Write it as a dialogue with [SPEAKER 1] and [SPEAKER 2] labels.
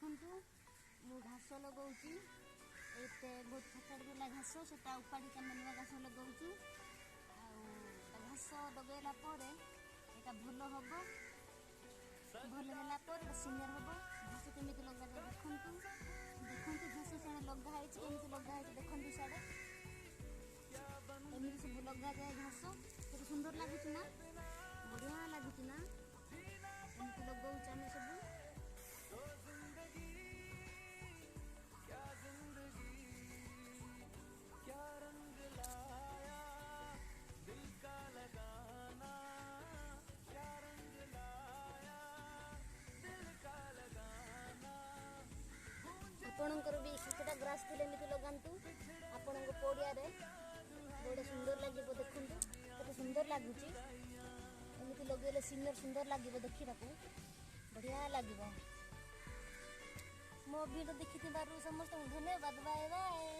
[SPEAKER 1] देखु मु घास लगाऊँ एते बहुत फटाड़ देला घास से उपाड़ी नुआ घास लगाऊँ घास लगेला यहाँ भल हम भल है सिंगर हम घास केमी लगा जाए देखु देखु घास से लगाई केमी लगाई देखु साड़े एमती सब लगा जाए घास केते सुंदर लगुच ना बढ़िया लगुच ना एमती लगाऊँ आम सब आपणकर भी कितना ग्रास थे एमती लगातु आपण पड़िया बड़े सुंदर लगे देखु केते सुंदर लगुच एमती लगे सीनियर सुंदर लगे देखा बढ़िया लगे मो वीडियो देखि समस्त धन्यवाद बाय बाय।